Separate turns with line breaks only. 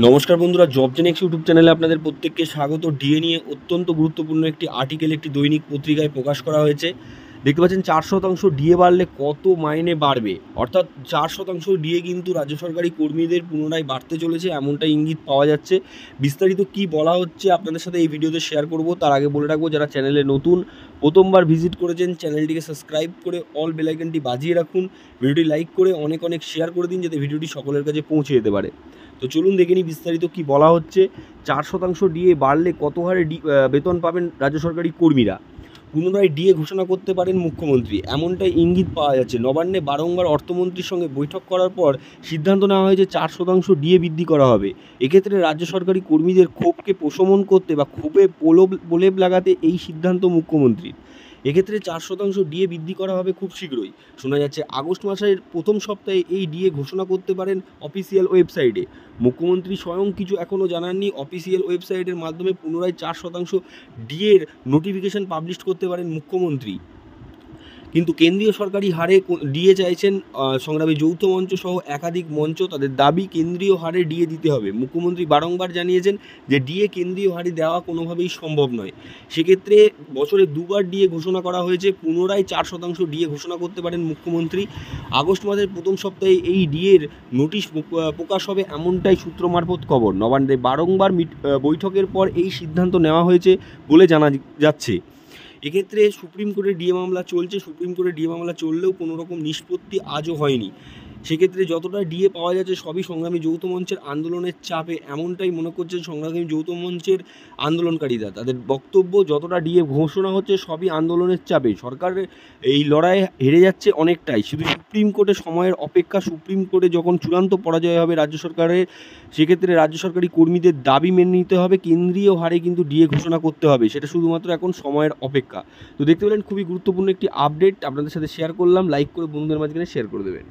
নমস্কার বন্ধুরা, job Genex YouTube চ্যানেলে আপনাদের প্রত্যেককে স্বাগত। ডিএ নিয়ে অত্যন্ত গুরুত্বপূর্ণ একটি আর্টিকেল একটি দৈনিক পত্রিকায় প্রকাশ করা হয়েছে। দেখতে পাচ্ছেন 4% ডিএ বাড়লে কত মাইনে বাড়বে, অর্থাৎ 4% ডিএ কিন্তু রাজ্য সরকারি কর্মীদের পুনরায় বাড়তে চলেছে, এমনটা ইঙ্গিত পাওয়া যাচ্ছে। বিস্তারিত কি বলা হচ্ছে আপনাদের সাথে এই ভিডিওতে শেয়ার করব। তার আগে বলে রাখবো, যারা চ্যানেলে নতুন প্রথমবার ভিজিট করেছেন চ্যানেলটিকে সাবস্ক্রাইব করে অল বেল আইকনটি বাজিয়ে রাখুন। ভিডিওটি লাইক করে অনেক অনেক শেয়ার করে দিন, যাতে ভিডিওটি সকলের কাছে পৌঁছে যেতে পারে। তো চলুন দেখে নিই বিস্তারিত কি বলা হচ্ছে। 4% ডিএ বাড়লে কত হারে বেতন পাবেন রাজ্য সরকারি কর্মীরা। পুনরায় ডিএ ঘোষণা করতে পারেন মুখ্যমন্ত্রী, এমনটাই ইঙ্গিত পাওয়া যাচ্ছে। নবান্নে বারংবার অর্থমন্ত্রীর সঙ্গে বৈঠক করার পর সিদ্ধান্ত নেওয়া হয়েছে 4% ডিএ বৃদ্ধি করা হবে। এক্ষেত্রে রাজ্য সরকারি কর্মীদের ক্ষোভকে প্রশমন করতে বা ক্ষোভে প্রলেপ লাগাতে এই সিদ্ধান্ত মুখ্যমন্ত্রীর। এক্ষেত্রে 4% ডিএ বৃদ্ধি করা হবে খুব শীঘ্রই। শোনা যাচ্ছে আগস্ট মাসের প্রথম সপ্তাহে এই ডিএ ঘোষণা করতে পারেন অফিসিয়াল ওয়েবসাইটে। মুখ্যমন্ত্রী স্বয়ং কিছু এখনও জানাননি। অফিসিয়াল ওয়েবসাইটের মাধ্যমে পুনরায় 4% ডিএর নোটিফিকেশন পাবলিশ করতে পারেন মুখ্যমন্ত্রী। কিন্তু কেন্দ্রীয় সরকারি হারে ডিএ চাইছেন সংগ্রামী যৌথ মঞ্চ সহ একাধিক মঞ্চ। তাদের দাবি কেন্দ্রীয় হারে ডিএ দিতে হবে। মুখ্যমন্ত্রী বারংবার জানিয়েছেন যে ডিএ কেন্দ্রীয় হারে দেওয়া কোনোভাবেই সম্ভব নয়। সেক্ষেত্রে বছরে দুবার ডিএ ঘোষণা করা হয়েছে, পুনরায় 4% ডিএ ঘোষণা করতে পারেন মুখ্যমন্ত্রী। আগস্ট মাসের প্রথম সপ্তাহে এই ডিএর নোটিশ প্রকাশ হবে, এমনটাই সূত্র মারফত খবর। নবান্নে বারংবার বৈঠকের পর এই সিদ্ধান্ত নেওয়া হয়েছে বলে জানা যাচ্ছে। এক্ষেত্রে সুপ্রিম কোর্টে ডিএ মামলা চলছে। সুপ্রিম কোর্টে ডিএ মামলা চললেও কোনো রকম নিষ্পত্তি আজও হয়নি। সেক্ষেত্রে যতটা ডিএ পাওয়া যাচ্ছে সবই সংগ্রামী যৌথ মঞ্চের আন্দোলনের চাপে, এমনটাই মনে করছেন সংগ্রামী যৌথ মঞ্চের আন্দোলনকারীরা। তাদের বক্তব্য, যতটা ডিএ ঘোষণা হচ্ছে সবই আন্দোলনের চাপে। সরকারের এই লড়াই হেরে যাচ্ছে অনেকটাই, শুধু সুপ্রিম কোর্টে সময়ের অপেক্ষা। সুপ্রিম কোর্টে যখন চূড়ান্ত পরাজয় হবে রাজ্য সরকারের, সেক্ষেত্রে রাজ্য সরকারি কর্মীদের দাবি মেনে নিতে হবে। কেন্দ্রীয় হারে কিন্তু ডিএ ঘোষণা করতে হবে, সেটা শুধুমাত্র এখন সময়ের অপেক্ষা। তো দেখতে পেলেন খুবই গুরুত্বপূর্ণ একটি আপডেট আপনাদের সাথে শেয়ার করলাম। লাইক করে বন্ধুদের মাঝখানে শেয়ার করে দেবেন।